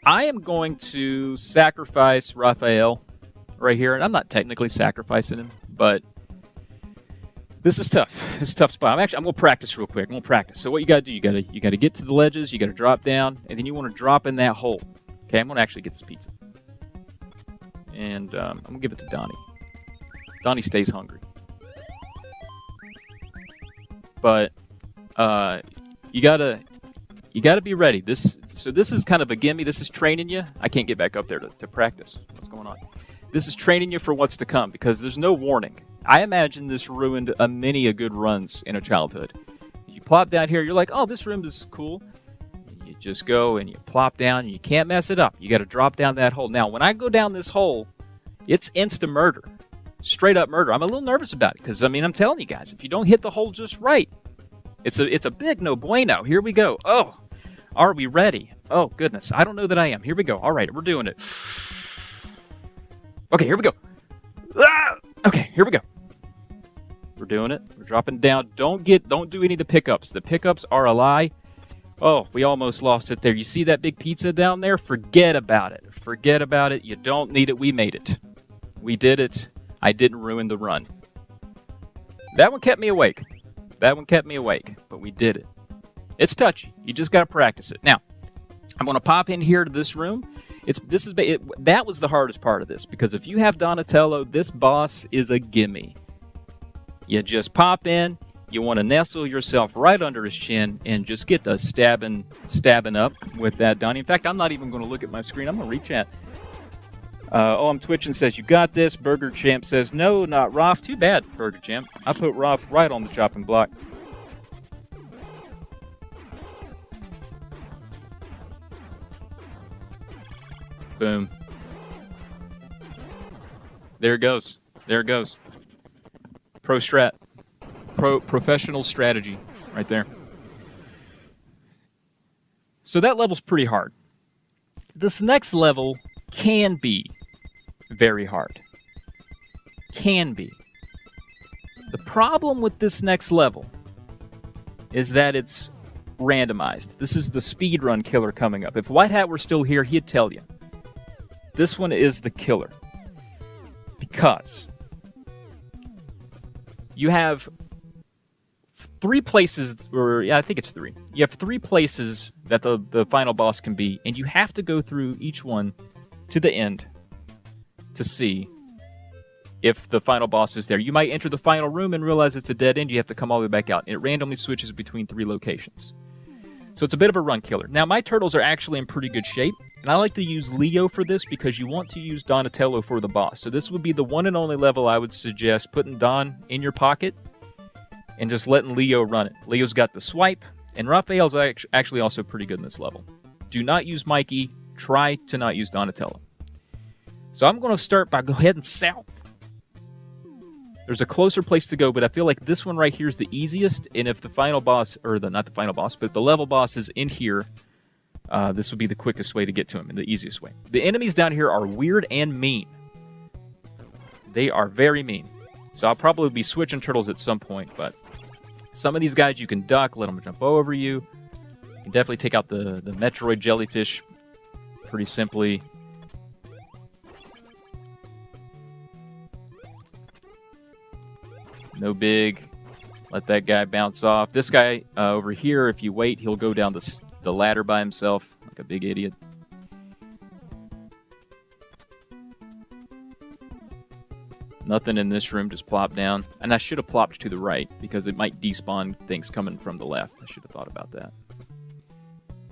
I am going to sacrifice Raphael right here, and I'm not technically sacrificing him, but this is tough. It's a tough spot. I'm going to practice real quick. I'm going to practice. So what you got to do, you got to get to the ledges, you got to drop down, and then you want to drop in that hole. Okay, I'm going to actually get this pizza. And I'm going to give it to Donnie. Donnie stays hungry. But You gotta be ready. This is kind of a gimme. This is training you. I can't get back up there to practice. What's going on? This is training you for what's to come because there's no warning. I imagine this ruined many a good runs in a childhood. You plop down here, you're like, oh, this room is cool. You just go and you plop down, and you can't mess it up. You got to drop down that hole. Now, when I go down this hole, it's insta murder, straight up murder. I'm a little nervous about it because I'm telling you guys, if you don't hit the hole just right, it's a big no bueno. Here we go. Oh, are we ready? Oh goodness, I don't know that I am. Here we go. All right, we're doing it. Okay, here we go. Okay, here we go. We're doing it. We're dropping down. Don't do any of the pickups. The pickups are a lie. Oh, we almost lost it there. You see that big pizza down there? Forget about it. Forget about it. You don't need it. We made it. We did it. I didn't ruin the run. That one kept me awake. But we did it. It's touchy. You just got to practice it. Now, I'm going to pop in here to this room. That was the hardest part of this, because if you have Donatello, this boss is a gimme. You just pop in, you want to nestle yourself right under his chin and just get the stabbing up with that Donnie. In fact, I'm not even going to look at my screen. I'm going to reach at. I'm Twitching says, you got this. Burger Champ says, no, not Roth. Too bad, Burger Champ. I put Roth right on the chopping block. Boom. There it goes. Professional strategy right there. So that level's pretty hard. This next level can be very hard. Can be. The problem with this next level is that it's randomized. This is the speedrun killer coming up. If White Hat were still here, he'd tell you. This one is the killer. Because you have 3 places, I think it's 3. You have 3 places that the final boss can be, and you have to go through each one to the end to see if the final boss is there. You might enter the final room and realize it's a dead end. You have to come all the way back out. And it randomly switches between 3 locations. So it's a bit of a run killer. Now, my turtles are actually in pretty good shape, and I like to use Leo for this because you want to use Donatello for the boss. So this would be the one and only level I would suggest putting Don in your pocket and just letting Leo run it. Leo's got the swipe, and Raphael's actually also pretty good in this level. Do not use Mikey. Try to not use Donatello. So I'm going to start by heading south. There's a closer place to go, but I feel like this one right here is the easiest. And if the final boss, not the final boss, but the level boss is in here, this would be the quickest way to get to him and the easiest way. The enemies down here are weird and mean. They are very mean. So I'll probably be switching turtles at some point, but some of these guys you can duck, let them jump over you. You can definitely take out the Metroid jellyfish pretty simply. No big. Let that guy bounce off. This guy over here, if you wait, he'll go down the ladder by himself like a big idiot. Nothing in this room, just plop down. And I should have plopped to the right because it might despawn things coming from the left. I should have thought about that.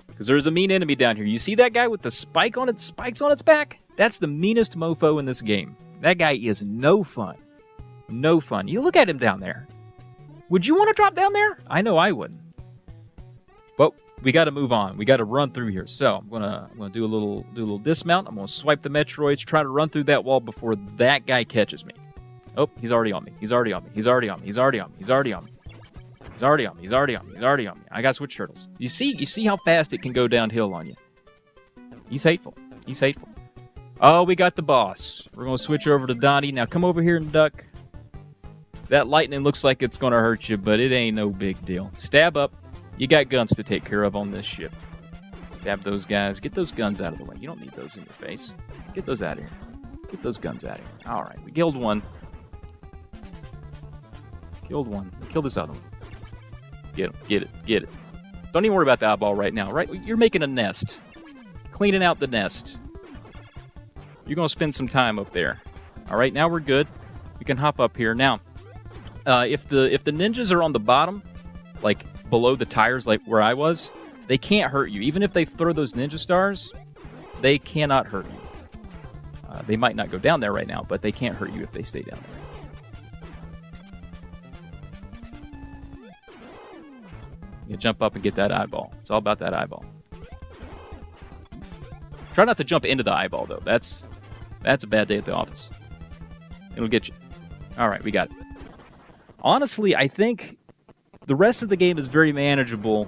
Because there's a mean enemy down here. You see that guy with the spikes on its back? That's the meanest mofo in this game. That guy is no fun. No fun. You look at him down there. Would you want to drop down there? I know I wouldn't. But we got to move on. We got to run through here. So I'm gonna do a little dismount. I'm gonna swipe the Metroids, try to run through that wall before that guy catches me. Oh, he's already on me. He's already on me. He's already on me. He's already on me. He's already on me. He's already on me. He's already on me. He's already on me. I got switch turtles. You see how fast it can go downhill on you. He's hateful. He's hateful. Oh, we got the boss. We're gonna switch over to Donnie. Now come over here and duck. That lightning looks like it's going to hurt you, but it ain't no big deal. Stab up. You got guns to take care of on this ship. Stab those guys. Get those guns out of the way. You don't need those in your face. Get those out of here. Get those guns out of here. All right, we killed one. Killed one. Kill this other one. Get him. Get it. Get it. Don't even worry about the eyeball right now, right? You're making a nest. Cleaning out the nest. You're going to spend some time up there. All right, now we're good. We can hop up here. Now, if the ninjas are on the bottom, like below the tires like where I was, they can't hurt you. Even if they throw those ninja stars, they cannot hurt you. They might not go down there right now, but they can't hurt you if they stay down there. You jump up and get that eyeball. It's all about that eyeball. Try not to jump into the eyeball, though. That's a bad day at the office. It'll get you. All right, we got it. Honestly, I think the rest of the game is very manageable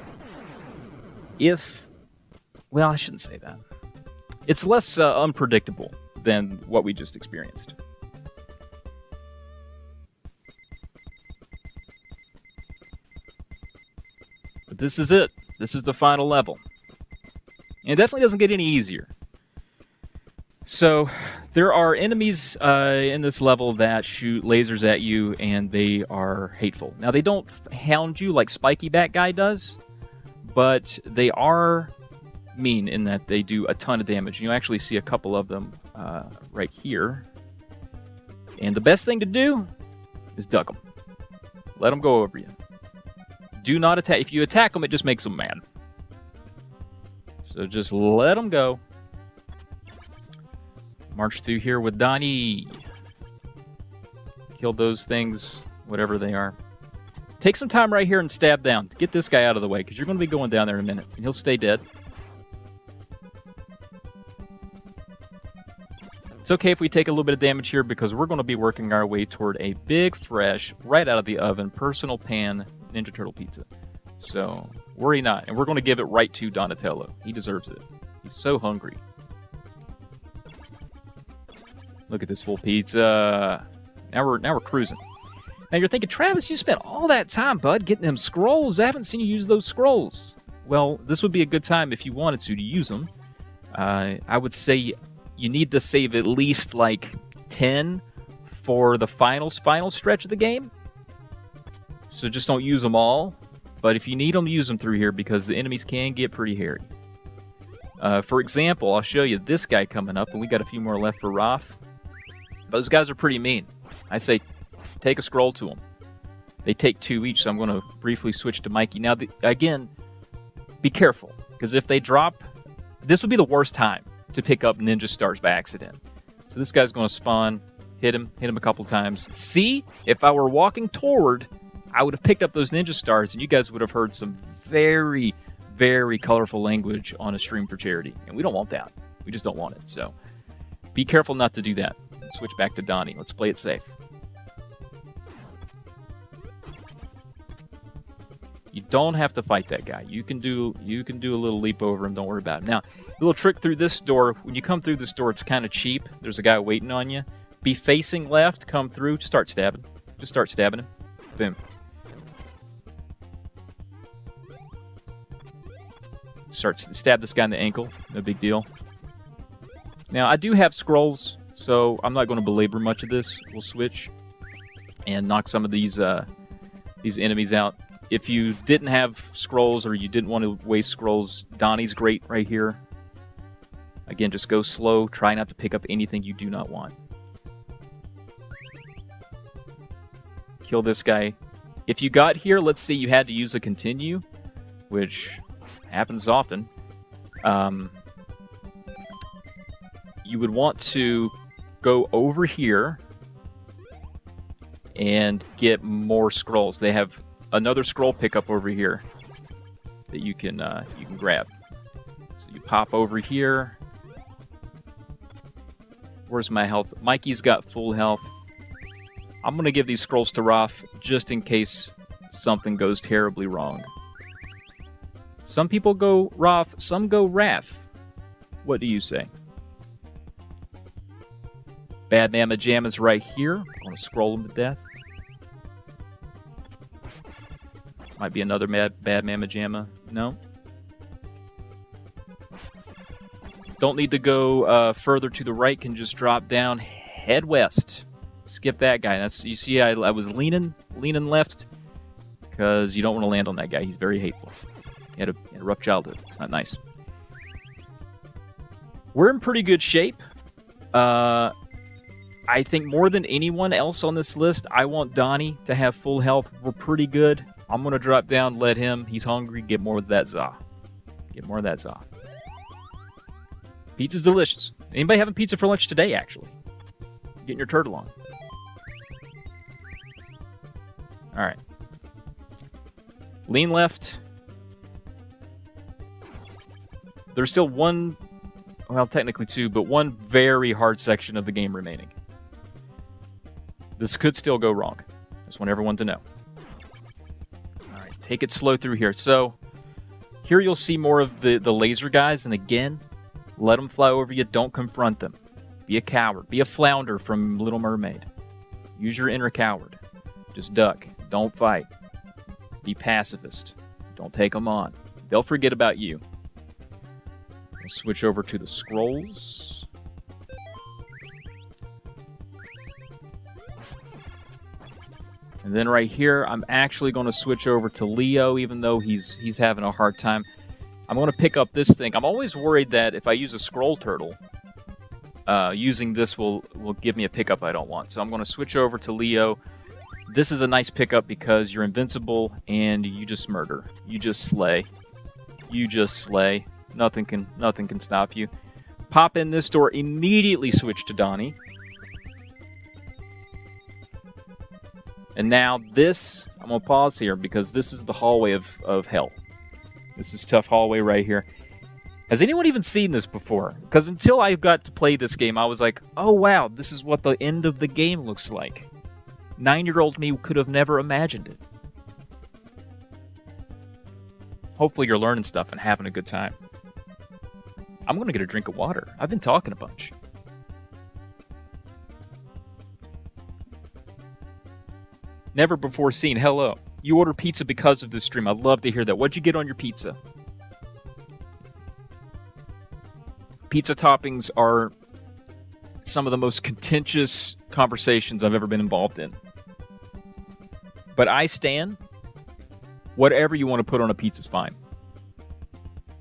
if... Well, I shouldn't say that. It's less unpredictable than what we just experienced. But this is it. This is the final level. And it definitely doesn't get any easier. So, there are enemies in this level that shoot lasers at you, and they are hateful. Now, they don't hound you like Spiky Bat Guy does, but they are mean in that they do a ton of damage. You actually see a couple of them right here. And the best thing to do is duck them. Let them go over you. Do not attack. If you attack them, it just makes them mad. So just let them go. March through here with Donnie. Kill those things, whatever they are. Take some time right here and stab down. Get this guy out of the way, because you're going to be going down there in a minute. And he'll stay dead. It's okay if we take a little bit of damage here, because we're going to be working our way toward a big, fresh, right out of the oven, personal pan Ninja Turtle pizza. So, worry not. And we're going to give it right to Donatello. He deserves it. He's so hungry. Look at this full pizza. Now we're cruising. Now you're thinking, Travis, you spent all that time, bud, getting them scrolls. I haven't seen you use those scrolls. Well, this would be a good time if you wanted to use them. I would say you need to save at least like 10 for the final stretch of the game. So just don't use them all. But if you need them, use them through here, because the enemies can get pretty hairy. For example, I'll show you this guy coming up, and we got a few more left for Roth. Those guys are pretty mean. I say take a scroll to them. They take 2 each, so I'm going to briefly switch to Mikey. Now, again, be careful, because if they drop, this would be the worst time to pick up ninja stars by accident. So this guy's going to spawn, hit him a couple times. See, if I were walking toward, I would have picked up those ninja stars, and you guys would have heard some very, very colorful language on a stream for charity. And we don't want that. We just don't want it. So be careful not to do that. Switch back to Donnie. Let's play it safe. You don't have to fight that guy. You can do a little leap over him. Don't worry about it. Now, a little trick through this door. When you come through this door, it's kind of cheap. There's a guy waiting on you. Be facing left. Come through. Just start stabbing. Just start stabbing him. Boom. Stab this guy in the ankle. No big deal. Now, I do have scrolls, so I'm not going to belabor much of this. We'll switch and knock some of these enemies out. If you didn't have scrolls, or you didn't want to waste scrolls, Donnie's great right here. Again, just go slow. Try not to pick up anything you do not want. Kill this guy. If you got here, let's say you had to use a continue, which happens often. You would want to go over here and get more scrolls. They have another scroll pickup over here that you can grab. So you pop over here. Where's my health? Mikey's got full health. I'm going to give these scrolls to Raph just in case something goes terribly wrong. Some people go Raph, some go Raph. What do you say? Bad Mama Jamma's right here. I'm going to scroll him to death. Might be another Bad Mama Jamma. No. Don't need to go further to the right. Can just drop down. Head west. Skip that guy. You see, I was leaning left because you don't want to land on that guy. He's very hateful. He had a rough childhood. It's not nice. We're in pretty good shape. I think more than anyone else on this list, I want Donnie to have full health. We're pretty good. I'm going to drop down, let him. He's hungry. Get more of that za. Get more of that za. Pizza's delicious. Anybody having pizza for lunch today, actually? Getting your turtle on. All right. Lean left. There's still one, well, technically two, but one very hard section of the game remaining. This could still go wrong. Just want everyone to know. All right, take it slow through here. So here you'll see more of the laser guys, and again, let them fly over you. Don't confront them. Be a coward. Be a flounder from Little Mermaid. Use your inner coward. Just duck. Don't fight. Be pacifist. Don't take them on. They'll forget about you. We'll switch over to the scrolls. And then right here, I'm actually going to switch over to Leo, even though he's having a hard time. I'm going to pick up this thing. I'm always worried that if I use a scroll turtle, using this will give me a pickup I don't want. So I'm going to switch over to Leo. This is a nice pickup because you're invincible and you just murder. You just slay. You just slay. Nothing can stop you. Pop in this door, immediately switch to Donnie. And now this, I'm going to pause here because this is the hallway of hell. This is tough hallway right here. Has anyone even seen this before? Because until I got to play this game, I was like, oh wow, this is what the end of the game looks like. 9-year-old me could have never imagined it. Hopefully you're learning stuff and having a good time. I'm going to get a drink of water. I've been talking a bunch. Never before seen. Hello. You order pizza because of this stream. I'd love to hear that. What'd you get on your pizza? Pizza toppings are some of the most contentious conversations I've ever been involved in. But I stand. Whatever you want to put on a pizza's fine.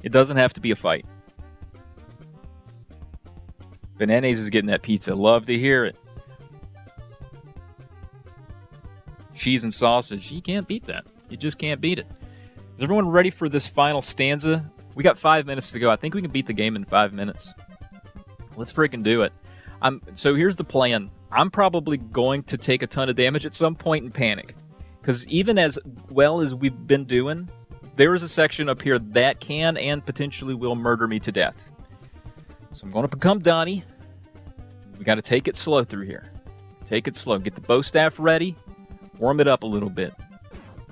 It doesn't have to be a fight. Bananas is getting that pizza. Love to hear it. Cheese and sausage. You can't beat that. You just can't beat it. Is everyone ready for this final stanza? We got 5 minutes to go. I think we can beat the game in 5 minutes. Let's freaking do it. So here's the plan. I'm probably going to take a ton of damage at some point and panic. Because even as well as we've been doing, there is a section up here that can and potentially will murder me to death. So I'm going to become Donnie. We got to take it slow through here. Take it slow. Get the bow staff ready. Warm it up a little bit.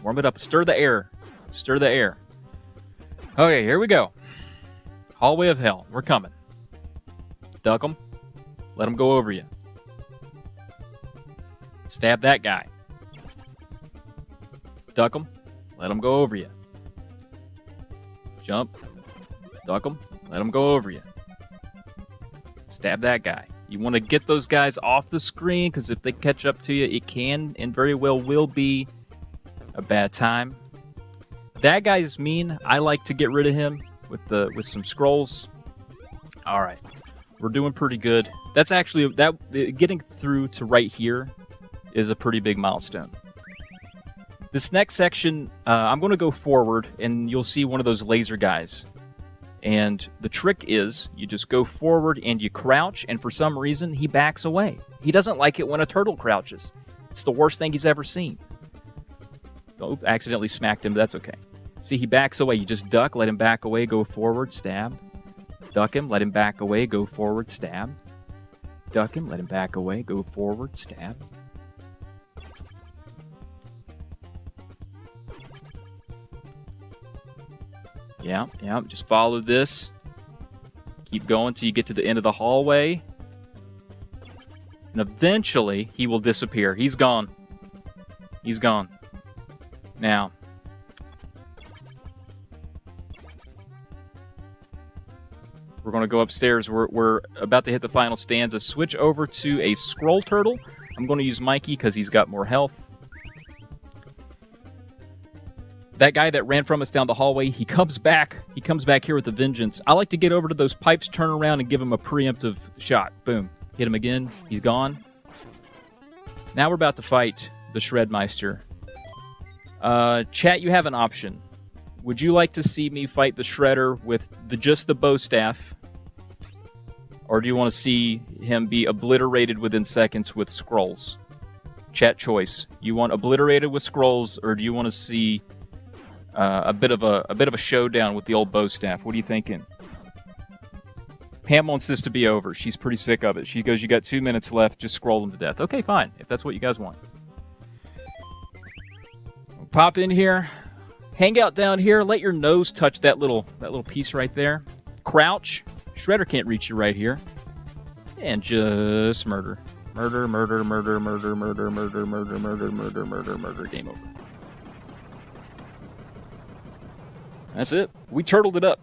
Warm it up. Stir the air. Stir the air. Okay, here we go. Hallway of hell. We're coming. Duck them. Let them go over you. Stab that guy. Duck them. Let them go over you. Jump. Duck them. Let them go over you. Stab that guy. You want to get those guys off the screen because if they catch up to you, it can and very well will be a bad time. That guy is mean. I like to get rid of him with some scrolls. All right. We're doing pretty good. That's actually getting through to right here is a pretty big milestone. This next section, I'm going to go forward, and you'll see one of those laser guys. And the trick is, you just go forward and you crouch, and for some reason, he backs away. He doesn't like it when a turtle crouches. It's the worst thing he's ever seen. Oh, accidentally smacked him, but that's okay. See, he backs away. You just duck, let him back away, go forward, stab. Duck him, let him back away, go forward, stab. Duck him, let him back away, go forward, stab. Yeah, just follow this. Keep going till you get to the end of the hallway. And eventually, he will disappear. He's gone. He's gone. Now, we're going to go upstairs. We're about to hit the final stanza. Switch over to a scroll turtle. I'm going to use Mikey because he's got more health. That guy that ran from us down the hallway, he comes back. He comes back here with a vengeance. I like to get over to those pipes, turn around, and give him a preemptive shot. Boom. Hit him again. He's gone. Now we're about to fight the Shredmeister. Chat, you have an option. Would you like to see me fight the Shredder with just the bow staff? Or do you want to see him be obliterated within seconds with scrolls? Chat choice. You want obliterated with scrolls, or do you want to see a bit of a showdown with the old bow staff? What are you thinking? Pam wants this to be over. She's pretty sick of it. She goes, "You got 2 minutes left. Just scroll them to death." Okay, fine. If that's what you guys want. Pop in here. Hang out down here. Let your nose touch that little piece right there. Crouch. Shredder can't reach you right here. And just murder. Murder, murder, murder, murder, murder, murder, murder, murder, murder, murder, murder. Game over. That's it. We turtled it up.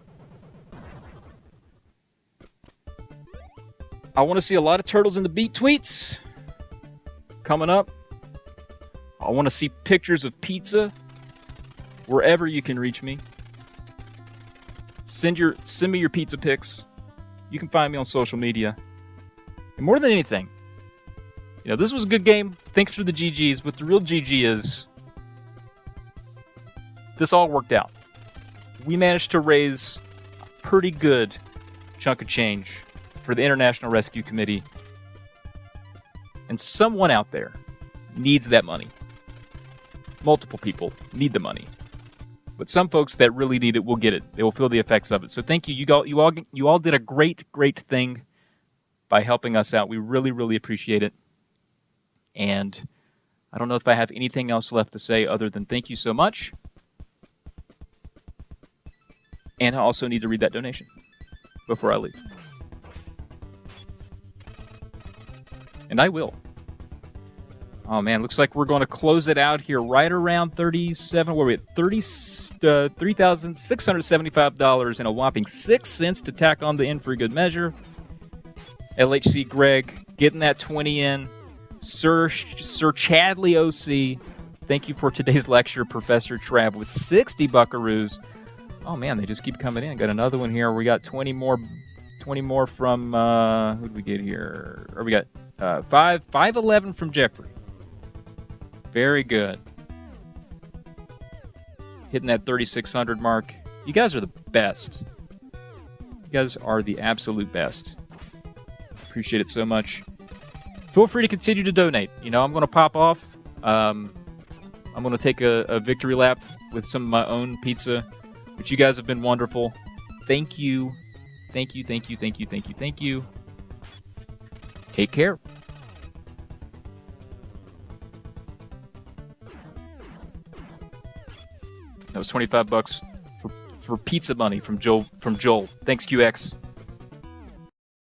I want to see a lot of turtles in the beat tweets coming up. I want to see pictures of pizza wherever you can reach me. Send me your pizza pics. You can find me on social media. And more than anything, this was a good game. Thanks for the GGs. But the real GG is this all worked out. We managed to raise a pretty good chunk of change for the International Rescue Committee. And someone out there needs that money. Multiple people need the money. But some folks that really need it will get it. They will feel the effects of it. So thank you. You all did a great thing by helping us out. We really, really appreciate it. And I don't know if I have anything else left to say other than thank you so much. And I also need to read that donation before I leave. And I will. Oh man, looks like we're going to close it out here right around 37. Where are we at? $3,675 and a whopping 6 cents to tack on the end for a good measure. LHC Greg getting that 20 in. Sir Chadley OC, thank you for today's lecture. Professor Trav with 60 buckaroos. Oh man, they just keep coming in. Got another one here. We got 20 more from who did we get here? Or we got 511 from Jeffrey. Very good. Hitting that 3,600 mark. You guys are the best. You guys are the absolute best. Appreciate it so much. Feel free to continue to donate. I'm going to pop off. I'm going to take a victory lap with some of my own pizza. But you guys have been wonderful. Thank you. Thank you, thank you, thank you, thank you, thank you. Take care. That was $25 for pizza money from Joel. Thanks, QX.